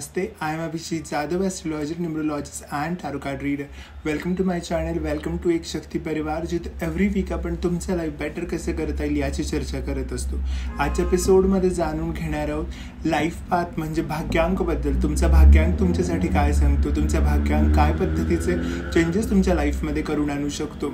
Namaste, I am Abhishek Jadhav, astrologer, numerologist and tarot card reader. Welcome to my channel, welcome to एक शक्ती परिवार, जिथे every weak आपण तुमचं life better कसं करता येईल याची चर्चा करत असतो. आजच्या एपिसोडमध्ये जाणून घेणार आहोत लाईफ पाथ म्हणजे भाग्यांक बद्दल. तुमचा भाग्यांक तुमच्यासाठी काय सांगतो, तुमचा भाग्यांक काय पद्धतीचे चेंजेस तुमच्या लाईफमध्ये करून आणू शकतो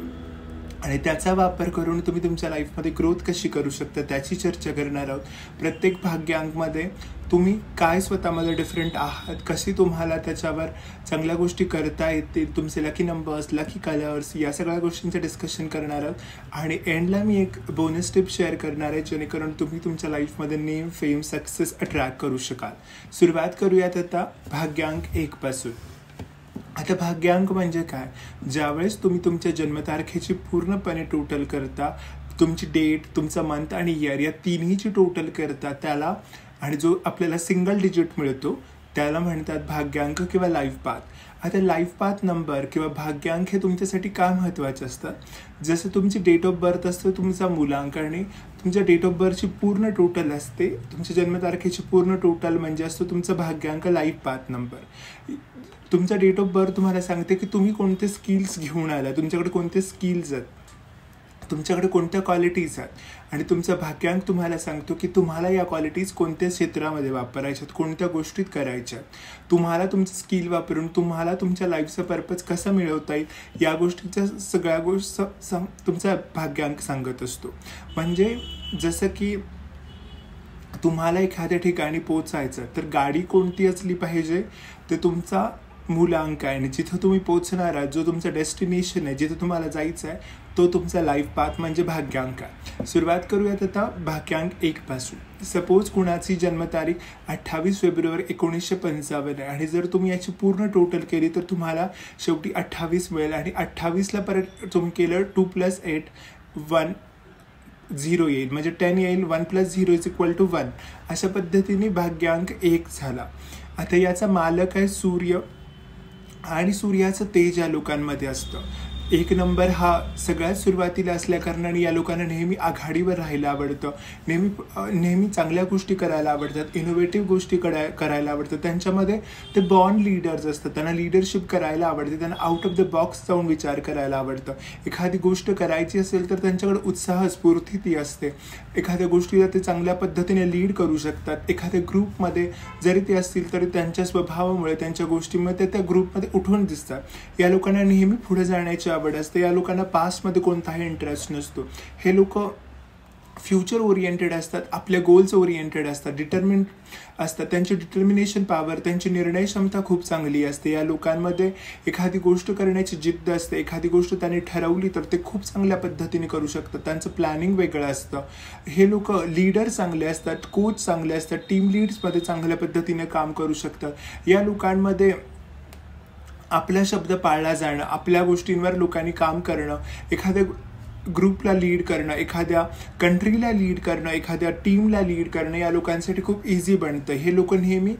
आणि त्याचा वापर करून तुम्ही तुमच्या लाईफमध्ये ग्रोथ कशी करू शकता त्याची चर्चा करणार आहोत. प्रत्येक भाग्यांकमध्ये तुम्ही काय स्वतःमध्ये डिफरंट आहात, कशी तुम्हाला त्याच्यावर चांगल्या गोष्टी करता येतील, तुमचे लकी नंबर्स, लकी कलर्स, या सगळ्या गोष्टींचं डिस्कशन करणार आहोत. आणि एंडला मी एक बोनस टिप शेअर करणार आहे जेणेकरून तुम्ही तुमच्या लाईफमध्ये नेम, फेम, सक्सेस अट्रॅक्ट करू शकाल. सुरुवात करूयात आता भाग्यांक 1 पासून. आता भाग्यांक म्हणजे काय, ज्यावेळेस तुम्ही तुमच्या जन्मतारखेची पूर्णपणे टोटल करता, तुमची डेट, तुमचा मंथ आणि इयर या तिन्हीची टोटल करता त्याला, आणि जो आपल्याला सिंगल डिजिट मिळतो त्याला म्हणतात भाग्यांक किंवा लाईफ पाथ. आता लाईफ पाथ नंबर किंवा भाग्यांक हे तुमच्यासाठी का महत्त्वाचे असतात, जसं तुमची डेट ऑफ बर्थ असतं तुमचा मूलांक आणि तुमच्या डेट ऑफ बर्थची पूर्ण टोटल असते, तुमच्या जन्मतारखेची पूर्ण टोटल म्हणजे असतो तुमचा भाग्यांक लाईफ पाथ नंबर. तुमचा डेट ऑफ बर्थ तुम्हाला सांगते की तुम्ही कोणते स्किल्स घेऊन आला, तुमच्याकडे कोणते स्किल्स आहेत, तुमच्याकडे कोणत्या क्वालिटीज आहेत, आणि तुमचा भाग्यांक तुम्हाला सांगतो की तुम्हाला या क्वालिटीज कोणत्या क्षेत्रामध्ये वापरायच्यात, कोणत्या गोष्टीत करायच्यात. तुम्हाला तुमचं स्किल वापरून तुम्हाला तुमच्या लाईफचा पर्पज कसा मिळवता येईल या गोष्टीच्या सगळ्या गोष्टी तुमचा भाग्यांक सांगत असतो. म्हणजे जसं की तुम्हाला एखाद्या ठिकाणी पोचायचं तर गाडी कोणती असली पाहिजे, ते तुमचा मूलांक आहे, आणि जिथं तुम्ही पोचणार आहात, जो तुमचा डेस्टिनेशन आहे, जिथं तुम्हाला जायचं आहे, तो तुमचा लाईफ पाथ म्हणजे भाग्यांक आहे. सुरुवात करूयात आता भाग्यांक 1 पासून. सपोज कुणाची जन्मतारीख 28 फेब्रुवारी 1955 आहे आणि जर तुम्ही याची पूर्ण टोटल केली तर तुम्हाला शेवटी 28 मिळेल, आणि 28ला परत तुम्ही केलं 2 + 8 1 0 येईल, म्हणजे 10 येईल. 1 + 0 = 1. अशा पद्धतीने भाग्यांक 1 झाला. आता याचा मालक आहे सूर्य, आणि सूर्याचं तेज या लोकांमध्ये असतं. 1 नंबर हा सगळ्यात सुरुवातीला असल्या कारणाने या लोकांना नेहमी आघाडीवर राहायला आवडतं, नेहमी चांगल्या गोष्टी करायला आवडतात, इनोव्हेटिव्ह गोष्टी करायला आवडतात. त्यांच्यामध्ये ते बॉर्न लीडर्स असतात, त्यांना लिडरशिप करायला आवडते, त्यांना आउट ऑफ द बॉक्स जाऊन विचार करायला आवडतं. एखादी गोष्ट करायची असेल तर त्यांच्याकडे उत्साह, स्फूर्ती ती असते. एखाद्या गोष्टीला ते चांगल्या पद्धतीने लीड करू शकतात. एखाद्या ग्रुपमध्ये जरी ते असतील तरी त्यांच्या स्वभावामुळे, त्यांच्या गोष्टीमुळे ते त्या ग्रुपमध्ये उठून दिसतात. या लोकांना नेहमी पुढे जाण्याची आवड असते. या लोकांना पास्टमध्ये कोणताही इंटरेस्ट नसतो. हे लोक फ्युचर ओरिएंटेड असतात, आपल्या गोल्स ओरिएंटेड असतात, डिटर्मिन असतात. त्यांची डिटर्मिनेशन पॉवर, त्यांची निर्णय क्षमता खूप चांगली असते. या लोकांमध्ये एखादी गोष्ट करण्याची जिद्द असते. एखादी गोष्ट त्यांनी ठरवली तर ते खूप चांगल्या पद्धतीने करू शकतात. त्यांचं प्लॅनिंग वेगळं असतं. हे लोक लीडर चांगले असतात, कोच चांगले असतात, टीम लीड्समध्ये चांगल्या पद्धतीने काम करू शकतात. या लोकांमध्ये आपला शब्द पाळला जाणं, आपल्या गोष्टींवर लोकांनी काम करणं, एखाद्या ग्रुपला लीड करणं, एखाद्या कंट्रीला लीड करणं, एखाद्या टीमला लीड करणं या लोकांसाठी खूप इझी बनतं. हे लोक नेहमी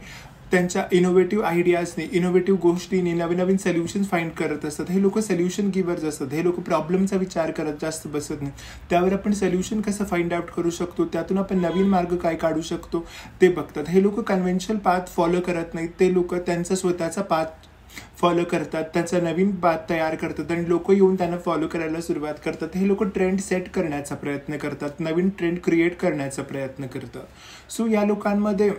त्यांच्या इनोव्हेटिव्ह आयडियाजने, इनोव्हेटिव्ह गोष्टीने नवीन नवीन सोल्युशन्स फाइंड करत असतात. हे लोक सोल्युशन गिव्हर्स असतात. हे लोक प्रॉब्लेमचा विचार करत जास्त बसत नाही, त्यावर आपण सोल्युशन कसं फाइंड आउट करू शकतो, त्यातून आपण नवीन मार्ग काय काढू शकतो ते बघतात. हे लोक कन्व्हेन्शनल पाथ फॉलो करत नाहीत. ते लोक त्यांचा स्वतःचा पाथ फॉलो करतात, त्याचा नवीन पाथ तयार करतात आणि लोक येऊन त्यांना फॉलो करायला सुरुवात करतात. हे लोक ट्रेंड सेट करण्याचा प्रयत्न करतात, नवीन ट्रेंड क्रिएट करण्याचा प्रयत्न करतात. सो या लोकांमध्ये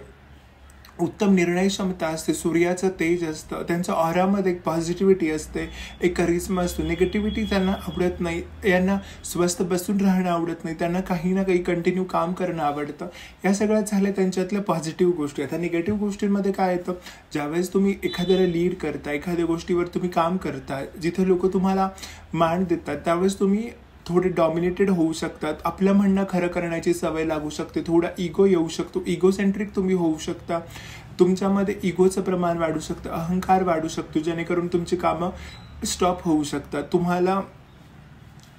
उत्तम निर्णय क्षमता असते, सूर्याचं तेज असतं, त्यांच्या ऑरामध्ये एक पॉझिटिव्हिटी असते, एक करिश्मा असतो. निगेटिव्हिटी त्यांना आवडत नाही. यांना स्वस्थ बसून राहणं आवडत नाही. त्यांना काही ना काही कंटिन्यू काम करणं आवडतं. या सगळ्यात झाल्या त्यांच्यातल्या पॉझिटिव्ह गोष्टी. आता निगेटिव्ह गोष्टींमध्ये काय येतं, ज्यावेळेस तुम्ही एखाद्याला लीड करता, एखाद्या गोष्टीवर तुम्ही काम करता, जिथे लोक तुम्हाला मान देतात, त्यावेळेस तुम्ही थोडे डॉमिनेटेड होऊ शकतात. आपलं म्हणणं खरं करण्याची सवय लागू शकते. थोडा इगो येऊ शकतो. इगोसेंट्रिक तुम्ही होऊ शकता. तुमच्यामध्ये इगोचं प्रमाण वाढू शकतं, अहंकार वाढू शकतो, जेणेकरून तुमची कामं स्टॉप होऊ शकतात. तुम्हाला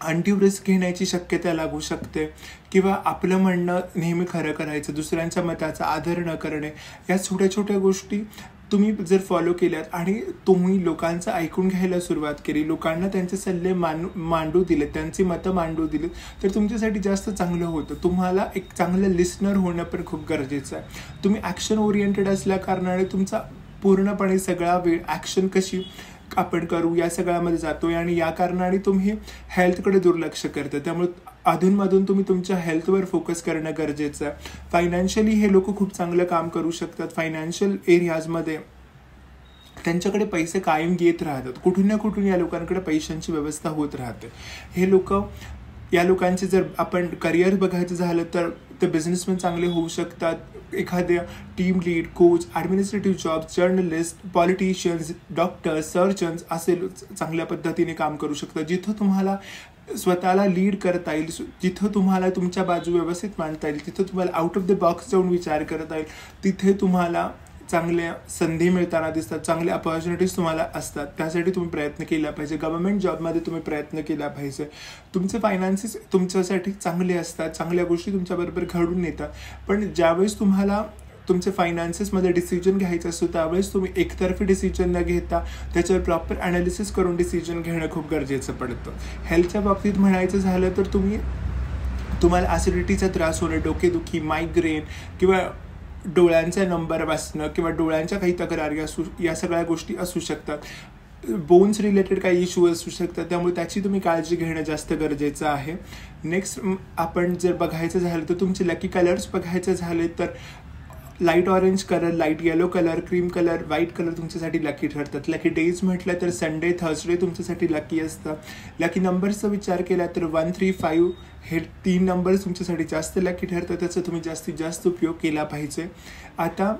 अनड्यू रिस्क घेण्याची शक्यता लागू शकते, किंवा आपलं म्हणणं नेहमी खरं करायचं, दुसऱ्यांच्या मताचा आदर न करणे, या छोट्या छोट्या गोष्टी तुम्ही जर फॉलो केल्यात आणि तुम्ही लोकांचं ऐकून घ्यायला सुरुवात केली, लोकांना त्यांचे सल्ले मांडू दिले, त्यांची मतं मांडू दिली, तर तुमच्यासाठी जास्त चांगलं होतं. तुम्हाला एक चांगलं लिस्नर होणं पण खूप गरजेचं आहे. तुम्ही ॲक्शन ओरिएंटेड असल्या कारणाने तुमचा पूर्णपणे सगळा वेळ ॲक्शन कशी आपण करू या सगळ्यामध्ये जातोय आणि या कारणाने तुम्ही हेल्थकडे दुर्लक्ष करता. त्यामुळे अधूनमधून तुम्ही तुमच्या हेल्थवर फोकस करणं गरजेचं आहे. फायनान्शियली हे लोक खूप चांगलं काम करू शकतात. फायनान्शियल एरियाजमध्ये त्यांच्याकडे पैसे कायम येत राहतात. कुठून ना कुठून या लोकांकडे पैशांची व्यवस्था होत राहते. हे लोक या लोकांचे जर आपण करिअर बघायचं झालं तर ते बिझनेसमॅन चांगले होऊ शकतात. एखाद्या team lead, coach, administrative job, journalist, politicians, doctors, surgeons असे चांगल्या पद्धतीने काम करू शकतात. जिथं तुम्हाला स्वतःला लीड करता येईल, जिथं तुम्हाला तुमच्या बाजू व्यवस्थित मांडता येईल, तिथं तुम्हाला आउट ऑफ द बॉक्स जाऊन विचार करता येईल, तिथे तुम्हाला चांगल्या संधी मिळताना दिसतात, चांगल्या अपॉर्च्युनिटीज तुम्हाला असतात. त्यासाठी तुम्ही प्रयत्न केला पाहिजे. गव्हर्नमेंट जॉबमध्ये तुम्ही प्रयत्न केला पाहिजे. तुमचे फायनान्सेस तुमच्यासाठी चांगले असतात, चांगल्या गोष्टी तुमच्याबरोबर घडून येतात. पण ज्यावेळेस तुम्हाला तुमचे फायनान्सेसमध्ये डिसिजन घ्यायचं असतो त्यावेळेस तुम्ही एकतर्फी डिसिजन न घेता त्याच्यावर प्रॉपर ॲनालिसिस करून डिसिजन घेणं खूप गरजेचं पडतं. हेल्थच्या बाबतीत म्हणायचं झालं तर तुम्हाला ॲसिडिटीचा त्रास होणं, डोकेदुखी, मायग्रेन किंवा डोळ्यांचा नंबर वाचणं किंवा डोळ्यांच्या काही तक्रारी या सगळ्या गोष्टी असू शकतात. बोन्स रिलेटेड काही इश्यू असू शकतात. त्यामुळे त्याची तुम्ही काळजी घेणं जास्त गरजेचं आहे. नेक्स्ट आपण जर बघायचं झालं तर तुमचे लकी कलर्स बघायचे झाले तर light orange colour, light yellow colour, cream colour, white colour तुमच्यासाठी लकी ठरतात. लकी डेज म्हटलं तर संडे, थर्सडे तुमच्यासाठी लकी असतं. लकी नंबर्सचा विचार केला तर 1, 3, 5 हे 3 नंबर्स तुमच्यासाठी जास्त लकी ठरतात. त्याचा तुम्ही जास्तीत जास्त उपयोग केला पाहिजे. आता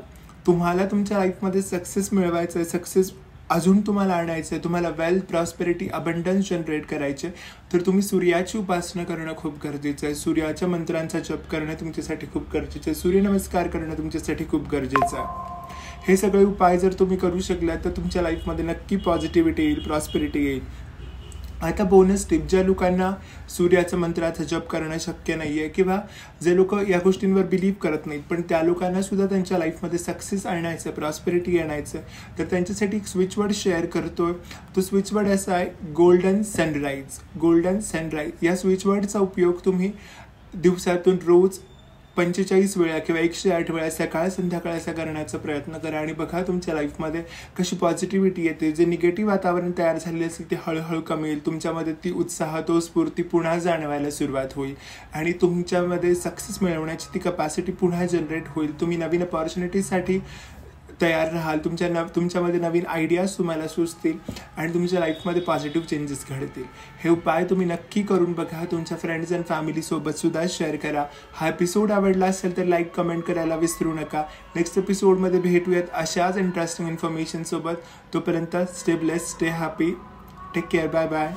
तुम्हाला तुमच्या लाईफमध्ये सक्सेस मिळवायचं आहे, सक्सेस अजून तुम्हाला आणायचं आहे, तुम्हाला वेल्थ, प्रॉस्पेरिटी, अबंडन्स जनरेट करायचे तर तुम्ही सूर्याची उपासना करणं खूप गरजेचं आहे. सूर्याच्या मंत्रांचा जप करणं तुमच्यासाठी खूप गरजेचं आहे. सूर्यनमस्कार करणं तुमच्यासाठी खूप गरजेचं आहे. हे सगळे उपाय जर तुम्ही करू शकलात तर तुमच्या लाईफमध्ये नक्की पॉझिटिव्हिटी येईल, प्रॉस्पेरिटी येईल. आता बोनस टिप, ज्या लोकांना सूर्याचं मंत्राचा जप करणं शक्य नाही आहे किंवा जे लोक या गोष्टींवर बिलीव्ह करत नाहीत पण त्या लोकांना सुद्धा त्यांच्या लाईफमध्ये सक्सेस आणायचं, प्रॉस्पेरिटी आणायचं तर त्यांच्यासाठी एक स्विचवर्ड शेअर करतोय. तो स्विचवर्ड असा आहे गोल्डन सनराईज. गोल्डन सनराईज या स्विचवर्डचा उपयोग तुम्ही दिवसातून रोज 45 वेळा किंवा 108 वेळा सकाळ संध्याकाळ असा करण्याचा प्रयत्न करा आणि बघा तुमच्या लाईफमध्ये कशी पॉझिटिव्हिटी येते. जे निगेटिव्ह वातावरण तयार झालेले असेल ते हळूहळू कमी येईल. तुमच्यामध्ये ती उत्साह, तो स्फूर्ती पुन्हा जाणवायला सुरुवात होईल आणि तुमच्यामध्ये सक्सेस मिळवण्याची ती कपॅसिटी पुन्हा जनरेट होईल. तुम्ही नवीन अपॉर्च्युनिटीसाठी तयार राहाल. तुमच्यामध्ये नवीन आयडियाज तुम्हाला सुचतील आणि तुमच्या लाईफमध्ये पॉझिटिव्ह चेंजेस घडतील. हे उपाय तुम्ही नक्की करून बघा. तुमच्या फ्रेंड्स अँड फॅमिलीसोबत सुद्धा शेअर करा. हा एपिसोड आवडला असेल तर लाईक, कमेंट करायला विसरू नका. नेक्स्ट एपिसोडमध्ये भेटूयात अशाच इंटरेस्टिंग इन्फॉर्मेशनसोबत. तोपर्यंत stay blessed, stay happy, take care, bye bye.